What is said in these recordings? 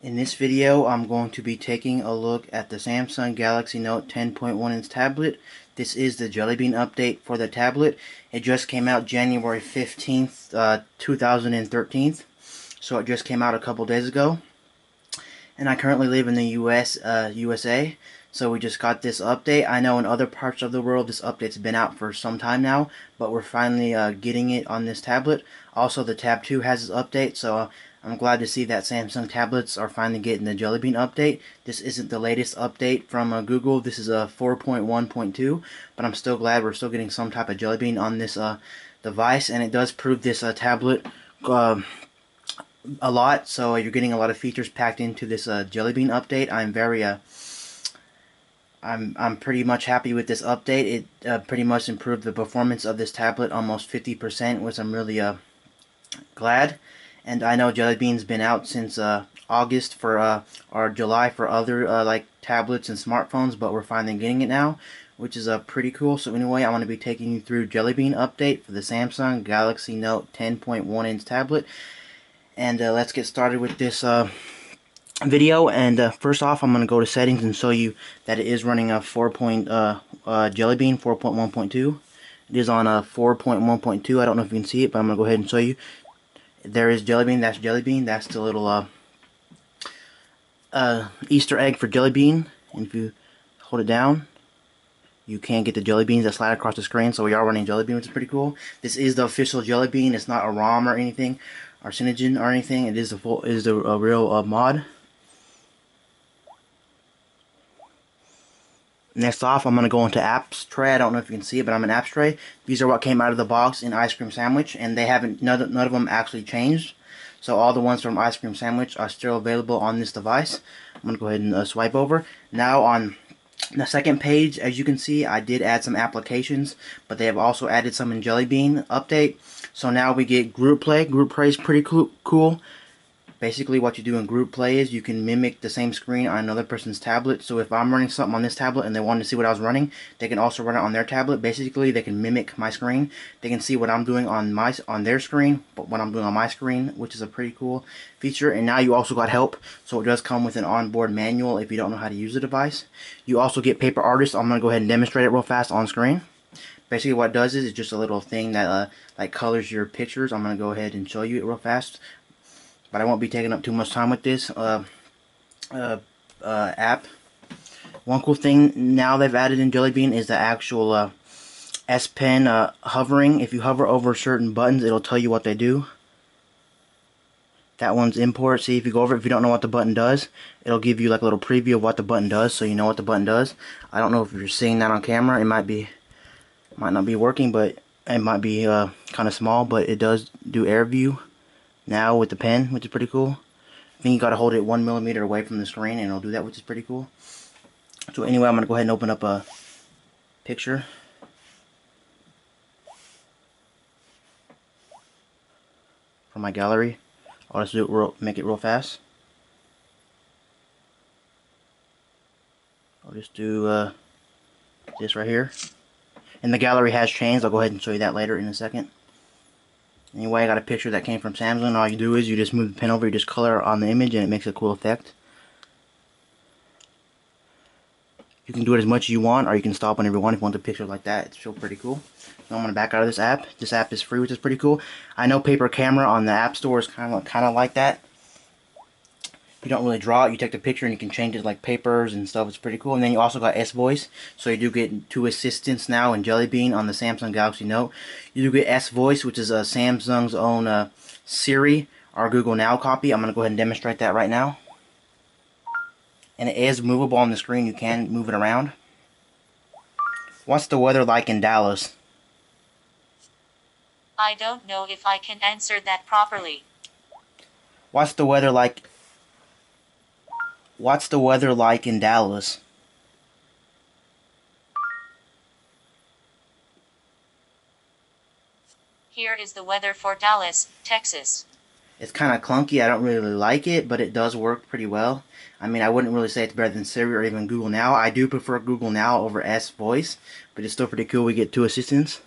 In this video, I'm going to be taking a look at the Samsung Galaxy Note 10.1-inch tablet. This is the Jelly Bean update for the tablet. It just came out January 15th, 2013, so it just came out a couple days ago. And I currently live in the USA, so we just got this update. I know in other parts of the world this update's been out for some time now, but we're finally getting it on this tablet. Also, the Tab 2 has this update, so I'm glad to see that Samsung tablets are finally getting the Jelly Bean update. This isn't the latest update from Google. This is a 4.1.2, but I'm still glad we're still getting some type of Jelly Bean on this device, and it does prove this tablet a lot, so you're getting a lot of features packed into this Jelly Bean update. I'm pretty much happy with this update. It pretty much improved the performance of this tablet almost 50%, which I'm really glad. And I know Jelly Bean's been out since August for or July for other like tablets and smartphones, but we're finally getting it now, which is pretty cool. So anyway, I want to be taking you through Jelly Bean update for the Samsung Galaxy Note 10.1-inch tablet. And let's get started with this video. And first off, I'm going to go to settings and show you that it is running a Jelly Bean 4.1.2. It is on a 4.1.2. I don't know if you can see it, but I'm going to go ahead and show you. There is Jelly Bean. That's Jelly Bean. That's the little Easter egg for Jelly Bean. And if you hold it down, you can get the Jelly Beans that slide across the screen. So we are running Jelly Bean, which is pretty cool. This is the official Jelly Bean. It's not a ROM or anything, or Cyanogen or anything. It is a real mod. Next off, I'm going to go into apps tray. I don't know if you can see it, but I'm in apps tray. These are what came out of the box in Ice Cream Sandwich, and they haven't, none of them actually changed. So all the ones from Ice Cream Sandwich are still available on this device. I'm going to go ahead and swipe over. Now on the second page, as you can see, I did add some applications, but they have also added some in Jelly Bean update. So now we get Group Play. Group Play is pretty cool. Basically, what you do in Group Play is you can mimic the same screen on another person's tablet. So if I'm running something on this tablet and they wanted to see what I was running, they can also run it on their tablet. Basically, they can mimic my screen. They can see what I'm doing on their screen, but what I'm doing on my screen, which is a pretty cool feature. And now you also got help, so it does come with an onboard manual if you don't know how to use the device. You also get Paper Artist. I'm going to go ahead and demonstrate it real fast on screen. Basically, what it does is it's just a little thing that like colors your pictures. I'm going to go ahead and show you it real fast, but I won't be taking up too much time with this app. One cool thing now they've added in Jelly Bean is the actual S Pen hovering. If you hover over certain buttons, it'll tell you what they do. That one's import. See, if you go over it, if you don't know what the button does, it'll give you like a little preview of what the button does, so you know what the button does. I don't know if you're seeing that on camera. It might not be working, but it might be kind of small, but it does do air view now with the pen, which is pretty cool. I think you gotta hold it 1 millimeter away from the screen and it'll do that, which is pretty cool. So anyway, I'm gonna go ahead and open up a picture from my gallery. I'll just do it make it real fast. I'll just do this right here. And the gallery has changed. I'll go ahead and show you that later in a second. Anyway, I got a picture that came from Samsung. All you do is you just move the pen over, you just color on the image, and it makes a cool effect. You can do it as much as you want, or you can stop whenever you want if you want a picture like that. It's still pretty cool. So I'm going to back out of this app. This app is free, which is pretty cool. I know Paper Camera on the App Store is kind of like that. You don't really draw it, you take the picture and you can change it like papers and stuff. It's pretty cool. And then you also got S-Voice, so you do get 2 assistants now in Jelly Bean on the Samsung Galaxy Note. You do get S-Voice, which is Samsung's own Siri or Google Now copy. I'm going to go ahead and demonstrate that right now. And it is movable on the screen, you can move it around. What's the weather like in Dallas? I don't know if I can answer that properly. What's the weather like in Dallas? Here is the weather for Dallas, Texas. It's kind of clunky. I don't really like it, but it does work pretty well. I mean, I wouldn't really say it's better than Siri or even Google Now. I do prefer Google Now over S-Voice, but it's still pretty cool. We get 2 assistants.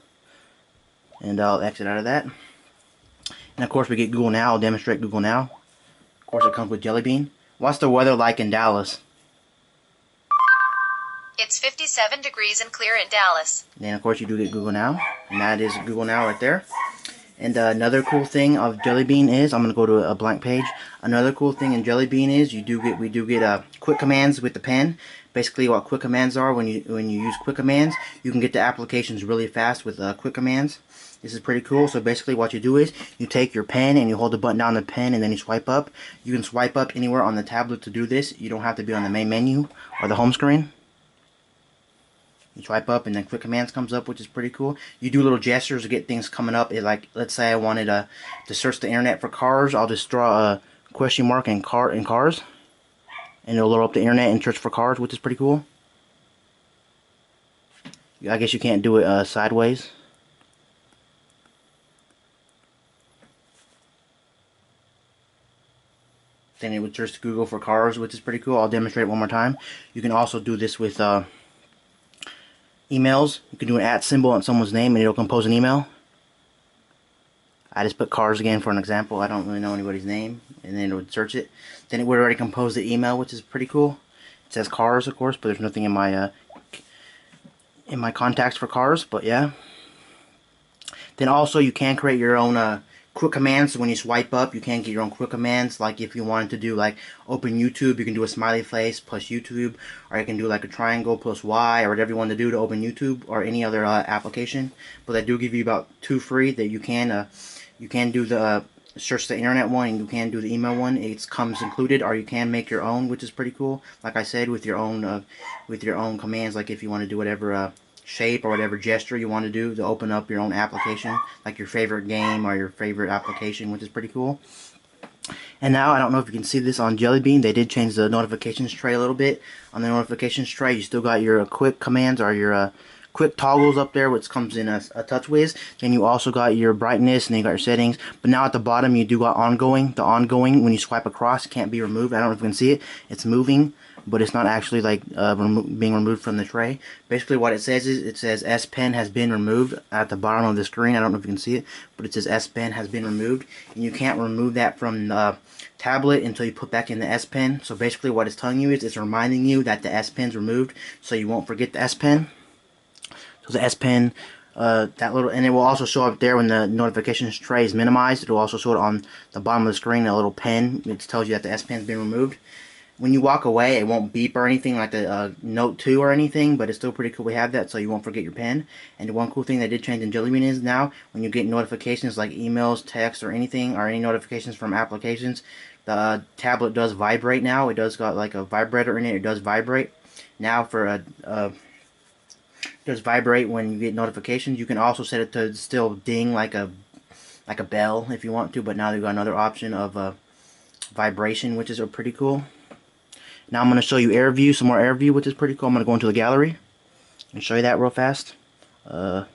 And I'll exit out of that. And of course, we get Google Now. I'll demonstrate Google Now. Of course, it comes with Jelly Bean. What's the weather like in Dallas? It's 57 degrees and clear in Dallas. Then of course you do get Google Now, and that is Google Now right there. And another cool thing of Jelly Bean is, I'm gonna go to a blank page. Another cool thing in Jelly Bean is we do get quick commands with the pen. Basically, what quick commands are, when you use quick commands, you can get the applications really fast with quick commands. This is pretty cool. So basically, what you do is you take your pen and you hold the button down on the pen, and then you swipe up. You can swipe up anywhere on the tablet to do this. You don't have to be on the main menu or the home screen. You swipe up and then quick commands comes up, which is pretty cool. You do little gestures to get things coming up. Like, let's say I wanted to search the internet for cars. I'll just draw a question mark in cars, and it'll load up the internet and search for cars, which is pretty cool. I guess you can't do it sideways. Then it would search to Google for cars, which is pretty cool. I'll demonstrate it one more time. You can also do this with emails. You can do an @ symbol on someone's name and it'll compose an email. I just put cars again for an example. I don't really know anybody's name, and then it would search it. Then it would already compose the email, which is pretty cool. It says cars, of course, but there's nothing in my contacts for cars. But yeah. Then also you can create your own quick commands. So when you swipe up, you can get your own quick commands. Like if you wanted to do like open YouTube, you can do a smiley face plus YouTube, or you can do like a triangle plus Y, or whatever you want to do to open YouTube or any other application. But they do give you about 2 free that you can do the search the internet one, and you can do the email one. It comes included, or you can make your own, which is pretty cool. Like I said, with your own commands. Like if you want to do whatever shape or whatever gesture you want to do to open up your own application, like your favorite game or your favorite application, which is pretty cool. And now, I don't know if you can see this on Jelly Bean, they did change the notifications tray a little bit. On the notifications tray, you still got your quick commands or your quick toggles up there, which comes in a TouchWiz. Then you also got your brightness, and then you got your settings. But now at the bottom, you do got ongoing. The ongoing, when you swipe across, can't be removed. I don't know if you can see it. It's moving, but it's not actually like being removed from the tray. Basically what it says is, it says S Pen has been removed at the bottom of the screen. I don't know if you can see it, but it says S Pen has been removed, and you can't remove that from the tablet until you put back in the S Pen. So basically what it's telling you is, it's reminding you that the S Pen's removed, so you won't forget the S Pen. So the S Pen, that little, and it will also show up there when the notifications tray is minimized. It will also show it on the bottom of the screen, a little pen. It tells you that the S Pen's been removed. When you walk away, it won't beep or anything like the Note 2 or anything, but it's still pretty cool we have that, so you won't forget your pen. And the one cool thing they did change in Jelly Bean is now, when you get notifications like emails, text, or anything, or any notifications from applications, the tablet does vibrate now. It does got like a vibrator in it. It does vibrate. Now for does vibrate when you get notifications. You can also set it to still ding like a bell if you want to, but now they've got another option of vibration, which is pretty cool. Now I'm going to show you air view, some more air view, which is pretty cool. I'm going to go into the gallery and show you that real fast. Like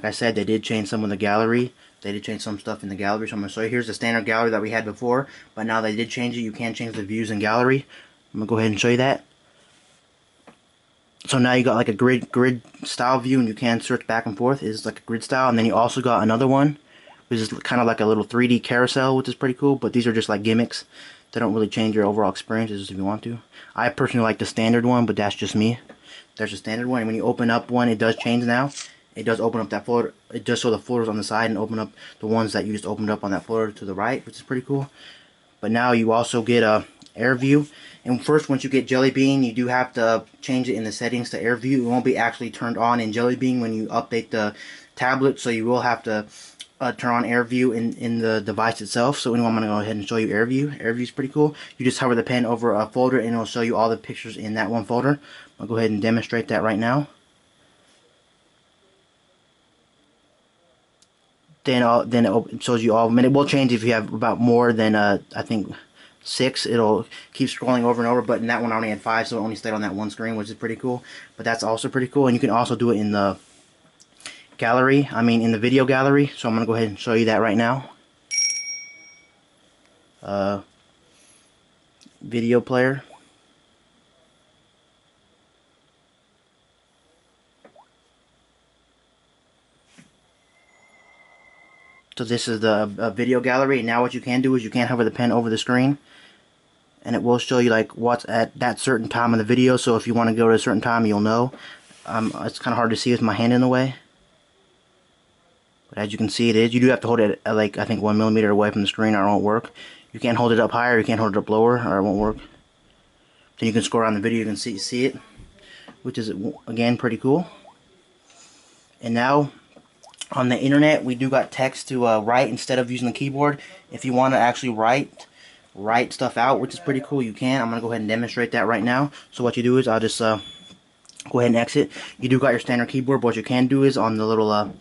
I said, they did change some of the gallery. They did change some stuff in the gallery, so I'm going to show you. Here's the standard gallery that we had before, but now they did change it. You can change the views in gallery. I'm going to go ahead and show you that. So now you got like a grid style view, and you can search back and forth. It's like a grid style, and then you also got another one, which is kind of like a little 3D carousel, which is pretty cool. But these are just like gimmicks. They don't really change your overall experience, just if you want to. I personally like the standard one, but that's just me. There's a standard one, and when you open up one, it does change now. It does open up that folder. It does show the folders on the side and open up the ones that you just opened up on that folder to the right, which is pretty cool. But now you also get a air view. And first, once you get Jelly Bean, you do have to change it in the settings to air view. It won't be actually turned on in Jelly Bean when you update the tablet, so you will have to turn on air view in the device itself. So anyway, I'm going to go ahead and show you air view. Air view is pretty cool. You just hover the pen over a folder, and it'll show you all the pictures in that one folder. I'll go ahead and demonstrate that right now. Then it shows you all of them, and it will change if you have about more than I think 6. It'll keep scrolling over and over, but in that one I only had 5, so it only stayed on that one screen, which is pretty cool. But that's also pretty cool, and you can also do it in the gallery, in the video gallery. So I'm going to go ahead and show you that right now. Video player. So this is the video gallery. Now what you can do is you can hover the pen over the screen, and it will show you like what's at that certain time of the video. So if you want to go to a certain time, you'll know. It's kind of hard to see with my hand in the way, but as you can see, it is. You do have to hold it at like I think 1 millimeter away from the screen, or it won't work. You can't hold it up higher, you can't hold it up lower, or it won't work. Then you can scroll around the video, you can see it, which is again pretty cool. And now on the internet, we do got text to write instead of using the keyboard. If you want to actually write stuff out, which is pretty cool, you can. I'm gonna go ahead and demonstrate that right now. So what you do is I'll just go ahead and exit. You do got your standard keyboard, but what you can do is on the little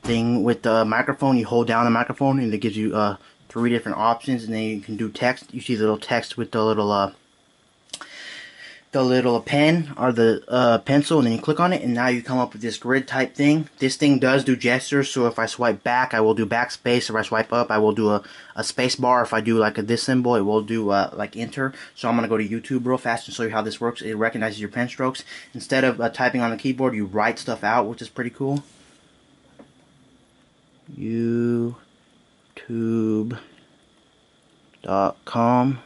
thing with the microphone, you hold down the microphone and it gives you 3 different options, and then you can do text. You see the little text with the little pen or the pencil, and then you click on it, and now you come up with this grid type thing. This thing does do gestures, so if I swipe back, I will do backspace. If I swipe up, I will do a space bar. If I do like this symbol, it will do like enter. So I'm going to go to YouTube real fast and show you how this works. It recognizes your pen strokes. Instead of typing on the keyboard, you write stuff out, which is pretty cool. YouTube.com.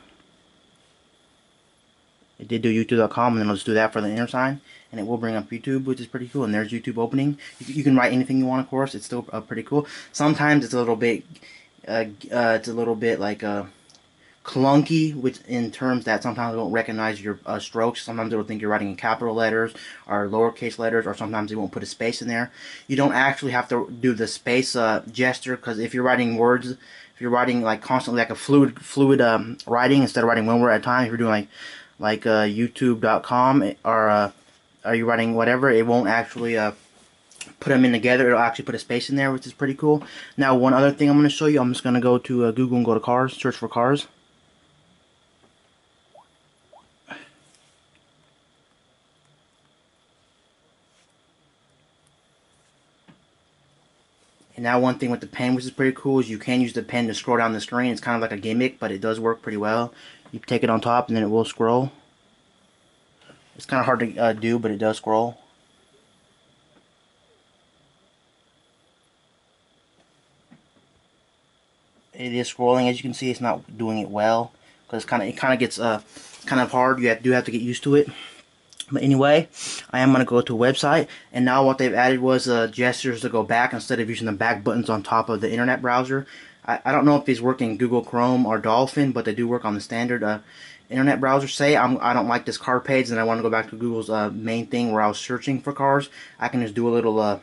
It did do YouTube.com, and then I'll just do that for the inner sign, and it will bring up YouTube, which is pretty cool. And there's YouTube opening. You can write anything you want, of course. It's still pretty cool. Sometimes it's a little bit, like clunky, which in terms that sometimes it won't recognize your strokes. Sometimes it will think you're writing in capital letters or lowercase letters, or sometimes it won't put a space in there. You don't actually have to do the space gesture, because if you're writing words, if you're writing like constantly like a fluid writing instead of writing one word at a time, if you're doing like YouTube.com or are you writing whatever, it won't actually put them in together. It'll actually put a space in there, which is pretty cool. Now one other thing I'm going to show you, I'm just going to go to Google and go to cars, search for cars. And now one thing with the pen, which is pretty cool, is you can use the pen to scroll down the screen. It's kind of like a gimmick, but it does work pretty well. You take it on top and then it will scroll. It's kind of hard to do, but it does scroll. It is scrolling. As you can see, it's not doing it well, because it kind of gets kind of hard. You do have to get used to it. But anyway, I am going to go to a website, and now what they've added was gestures to go back instead of using the back buttons on top of the internet browser. I don't know if these work in Google Chrome or Dolphin, but they do work on the standard internet browser. Say I don't like this car page and I want to go back to Google's main thing where I was searching for cars. I can just do a little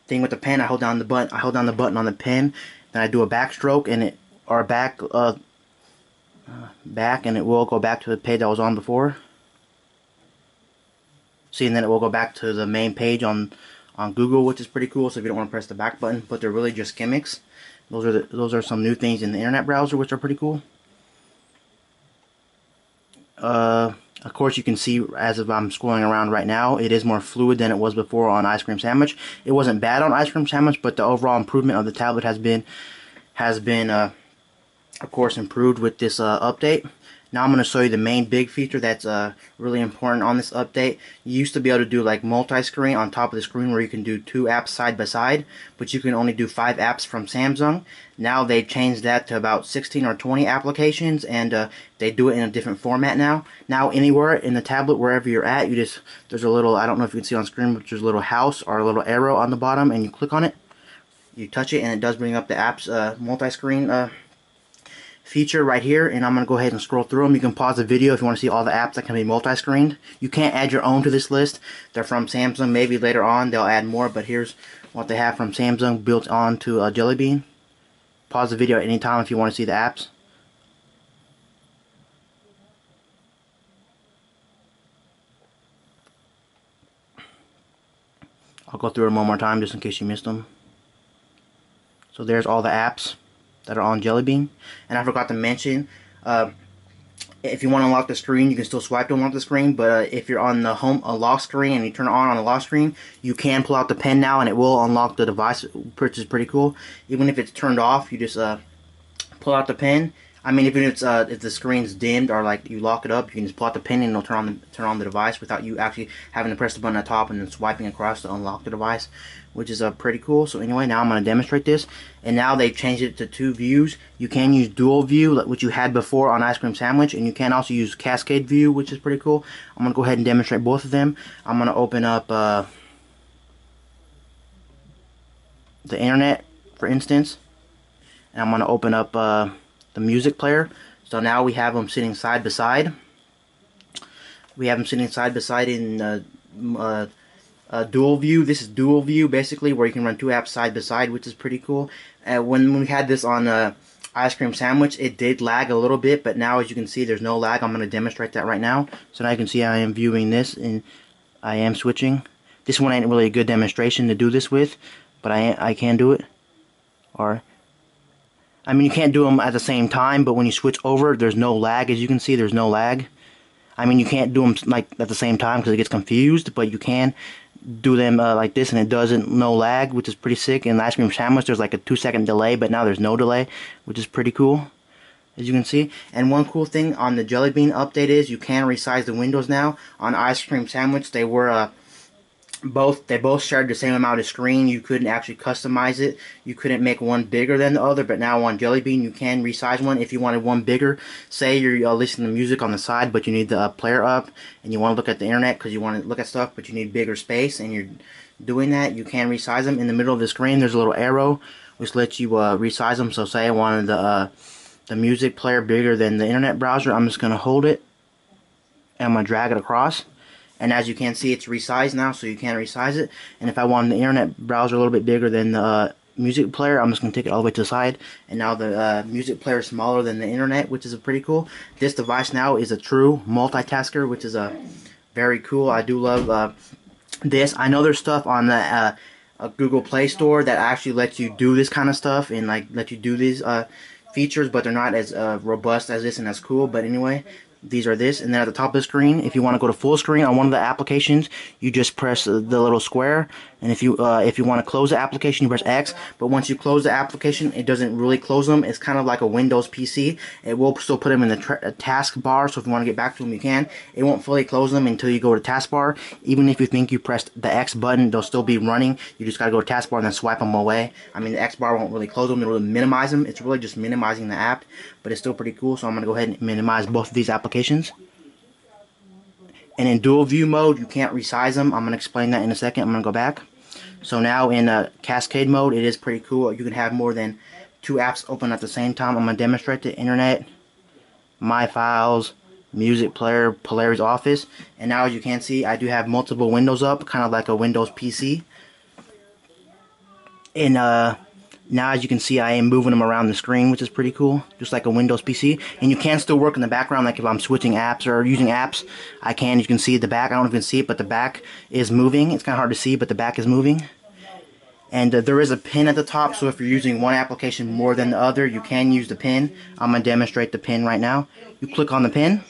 thing with the pen. I hold down the button. I hold down the button on the pen, then I do a backstroke, and it back, and it will go back to the page I was on before. See, and then it will go back to the main page on Google, which is pretty cool. So if you don't want to press the back button, but they're really just gimmicks. Those are some new things in the internet browser, which are pretty cool. Of course, you can see as if I'm scrolling around right now, it is more fluid than it was before on Ice Cream Sandwich. It wasn't bad on Ice Cream Sandwich, but the overall improvement of the tablet has been of course improved with this update. Now I'm going to show you the main big feature that's really important on this update. You used to be able to do like multi-screen on top of the screen where you can do 2 apps side by side, but you can only do 5 apps from Samsung. Now they've changed that to about 16 or 20 applications, and they do it in a different format now. Now anywhere in the tablet, wherever you're at, there's a little, I don't know if you can see on screen, but there's a little house or a little arrow on the bottom, and you click on it. You touch it, and it does bring up the apps multi-screen feature right here, and I'm going to go ahead and scroll through them. You can pause the video if you want to see all the apps that can be multi-screened. You can't add your own to this list. They're from Samsung. Maybe later on they'll add more, but here's what they have from Samsung built onto Jelly Bean. Pause the video at any time if you want to see the apps. I'll go through them one more time just in case you missed them. So there's all the apps that are on Jelly Bean. And I forgot to mention, if you want to unlock the screen, you can still swipe to unlock the screen, but if you're on the home lock screen and you turn it on the lock screen, you can pull out the pen now and it will unlock the device, which is pretty cool. Even if it's turned off, you just pull out the pen. I mean, even if the screen's dimmed or like you lock it up, you can just pull out the pin and it'll turn on the device without you actually having to press the button at the top and then swiping across to unlock the device, which is pretty cool. So anyway, now I'm going to demonstrate this, and now they've changed it to 2 views. You can use dual view, which you had before on Ice Cream Sandwich, and you can also use cascade view, which is pretty cool. I'm going to go ahead and demonstrate both of them. I'm going to open up the internet, for instance, and I'm going to open up the music player. So now we have them sitting side by side. We have them sitting side by side in dual view. This is dual view, basically, where you can run 2 apps side by side, which is pretty cool. When we had this on Ice Cream Sandwich, it did lag a little bit, but now as you can see, there's no lag. I'm going to demonstrate that right now. So now you can see I am viewing this and I am switching. This one ain't really a good demonstration to do this with, but I can do it. Or I mean, you can't do them at the same time, but when you switch over, there's no lag. As you can see, there's no lag. I mean, you can't do them like at the same time because it gets confused, but you can do them like this, and it doesn't no lag, which is pretty sick. In Ice Cream Sandwich, there's like a 2-second delay, but now there's no delay, which is pretty cool, as you can see. And one cool thing on the Jelly Bean update is you can resize the windows now. On Ice Cream Sandwich, they were they both shared the same amount of screen. You couldn't actually customize it. You couldn't make one bigger than the other, but now on Jelly Bean you can resize one if you wanted one bigger. Say you're listening to music on the side, but you need the player up, and you want to look at the internet because you want to look at stuff, but you need bigger space, and you're doing that, you can resize them. In the middle of the screen there's a little arrow which lets you resize them. So say I wanted the music player bigger than the internet browser, I'm just going to hold it and I'm going to drag it across. And as you can see, it's resized now, so you can resize it. And if I want the internet browser a little bit bigger than the music player, I'm just going to take it all the way to the side. And now the music player is smaller than the internet, which is pretty cool. This device now is a true multitasker, which is very cool. I do love this. I know there's stuff on the Google Play Store that actually lets you do this kind of stuff and like let you do these features, but they're not as robust as this and as cool. But anyway, these are this. And then at the top of the screen, if you want to go to full screen on one of the applications, you just press the little square. And if you want to close the application, you press X. But once you close the application, it doesn't really close them. It's kind of like a Windows PC. It will still put them in the task bar, so if you want to get back to them, you can. It won't fully close them until you go to taskbar. Even if you think you pressed the X button, they'll still be running. You just got to go to taskbar and then swipe them away. I mean, the X bar won't really close them. It'll minimize them. It's really just minimizing the app, but it's still pretty cool. So I'm going to go ahead and minimize both of these applications. And in dual view mode, you can't resize them. I'm going to explain that in a second. I'm going to go back. So now in cascade mode, it is pretty cool. You can have more than 2 apps open at the same time. I'm going to demonstrate the internet, my files, music player, Polarity's Office. And now as you can see, I do have multiple windows up, kind of like a Windows PC. And now as you can see, I am moving them around the screen, which is pretty cool, just like a Windows PC. And you can still work in the background, like if I'm switching apps or using apps, I can. You can see the back. I don't know if you can see it, but the back is moving. It's kind of hard to see, but the back is moving. And there is a pin at the top, so if you're using one application more than the other, you can use the pin. I'm going to demonstrate the pin right now. You click on the pin.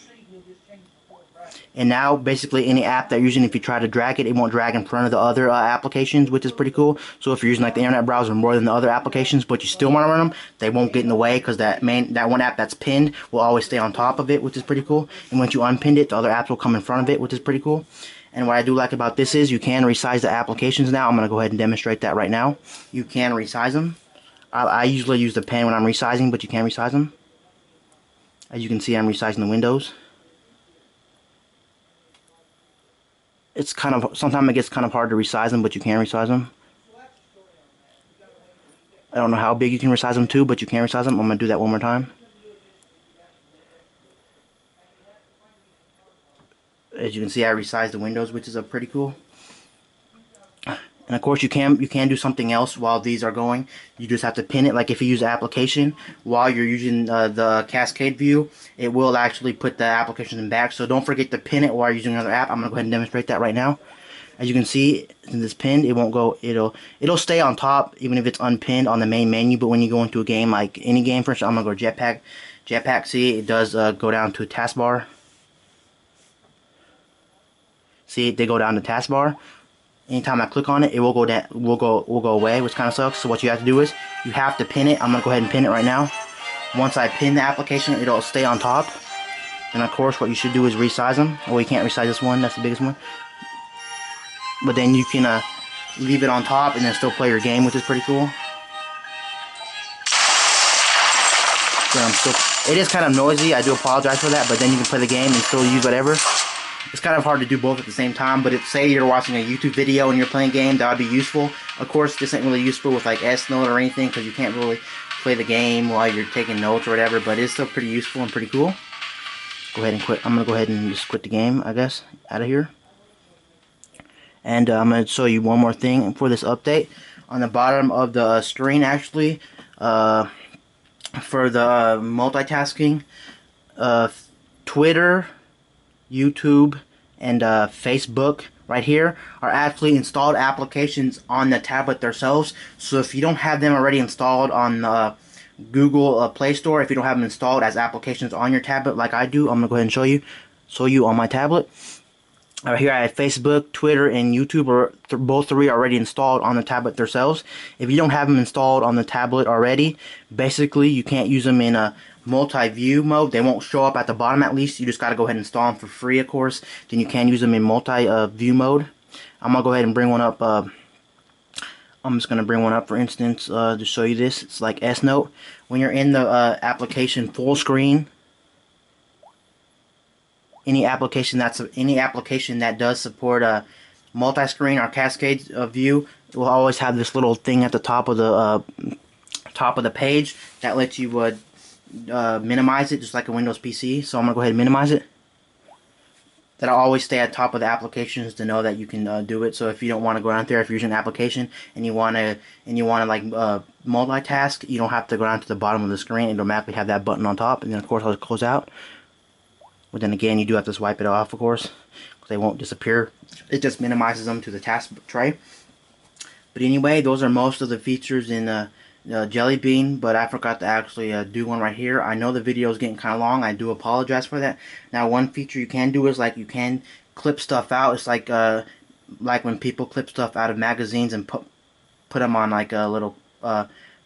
And now, basically, any app that you're using, if you try to drag it, it won't drag in front of the other applications, which is pretty cool. So if you're using like the internet browser more than the other applications, but you still want to run them, they won't get in the way because that one app that's pinned will always stay on top of it, which is pretty cool. And once you unpinned it, the other apps will come in front of it, which is pretty cool. And what I do like about this is you can resize the applications now. I'm going to go ahead and demonstrate that right now. You can resize them. I usually use the pen when I'm resizing, but you can resize them. As you can see, I'm resizing the windows. It's kind of, sometimes it gets kind of hard to resize them, but you can resize them. I don't know how big you can resize them to, but you can resize them. I'm going to do that one more time. As you can see, I resized the windows, which is pretty cool. And of course, you can do something else while these are going. You just have to pin it. Like if you use the application while you're using the cascade view, it will actually put the application in back. So don't forget to pin it while you're using another app. I'm gonna go ahead and demonstrate that right now. As you can see, since it's pinned, it won't go. It'll stay on top even if it's unpinned on the main menu. But when you go into a game, like any game, for instance, I'm gonna go Jetpack. See, it does go down to taskbar. See, they go down to taskbar. Anytime I click on it, it will go down, will go away, which kind of sucks. So what you have to do is you have to pin it. I'm gonna go ahead and pin it right now. once I pin the application, it'll stay on top. And of course, what you should do is resize them. Well, you can't resize this one, that's the biggest one. But then you can leave it on top and then still play your game, which is pretty cool. It is kind of noisy, I do apologize for that, but then you can play the game and still use whatever. It's kind of hard to do both at the same time, but if say you're watching a YouTube video and you're playing a game, that would be useful. Of course, this ain't really useful with like S-Note or anything, because you can't really play the game while you're taking notes or whatever, but it's still pretty useful and pretty cool. Go ahead and quit. I'm going to go ahead and just quit the game, I guess, out of here. And I'm going to show you one more thing for this update. On the bottom of the screen, actually, for the multitasking, Twitter, YouTube, and Facebook right here are actually installed applications on the tablet themselves. So if you don't have them already installed on Google Play Store, if you don't have them installed as applications on your tablet like I do, I'm gonna go ahead and show you on my tablet. Right here I have Facebook, Twitter, and YouTube are both three already installed on the tablet themselves. If you don't have them installed on the tablet already, basically you can't use them in a multi-view mode. They won't show up at the bottom at least. You just gotta go ahead and install them for free, of course. Then you can use them in multi-view mode. I'm gonna go ahead and bring one up. I'm just gonna bring one up for instance to show you this. It's like S-Note. When you're in the application full screen, any application that does support a multi-screen or cascade view will always have this little thing at the top of the page that lets you minimize it, just like a Windows PC. So I'm gonna go ahead and minimize it. That'll always stay at top of the applications to know that you can do it. So if you don't want to go down there, if you're using an application and you want to like multitask, you don't have to go down to the bottom of the screen. It'll automatically have that button on top, and then of course I'll close out. But then again, you do have to swipe it off, of course, because they won't disappear. It just minimizes them to the task tray. But anyway, those are most of the features in Jelly Bean, but I forgot to actually do one right here. I know the video is getting kind of long. I do apologize for that. Now, one feature you can do is like you can clip stuff out. It's like when people clip stuff out of magazines and put them on like a little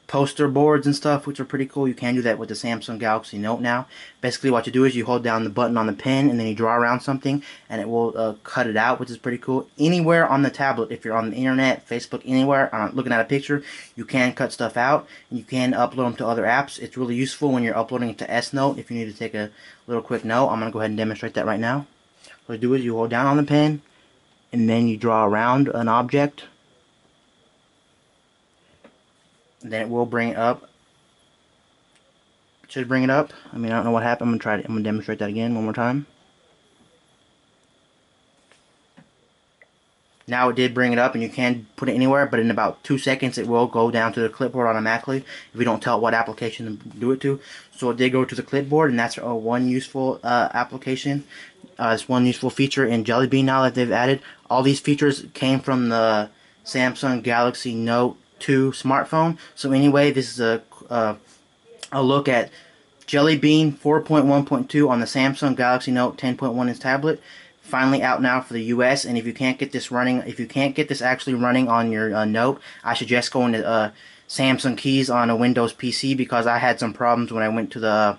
poster boards and stuff, which are pretty cool. You can do that with the Samsung Galaxy Note now. Basically what you do is you hold down the button on the pen and then you draw around something and it will cut it out, which is pretty cool. Anywhere on the tablet, if you're on the internet, Facebook, anywhere, looking at a picture, you can cut stuff out and you can upload them to other apps. It's really useful when you're uploading it to S-Note if you need to take a little quick note. I'm going to go ahead and demonstrate that right now. What you do is you hold down on the pen and then you draw around an object. Then it will bring it up. It should bring it up. I mean, I don't know what happened. I'm going to demonstrate that again one more time. Now it did bring it up, and you can put it anywhere, but in about 2 seconds it will go down to the clipboard automatically if you don't tell it what application to do it to. So it did go to the clipboard, and that's one useful application. It's one useful feature in Jelly Bean now that they've added. All these features came from the Samsung Galaxy Note 2 smartphone. So anyway, this is a look at Jelly Bean 4.1.2 on the Samsung Galaxy Note 10.1 inch tablet. Finally out now for the US, and if you can't get this actually running on your Note, I suggest going to Samsung Keys on a Windows PC, because I had some problems when I went to the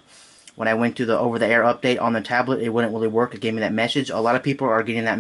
over-the-air update on the tablet. It wouldn't really work. It gave me that message. A lot of people are getting that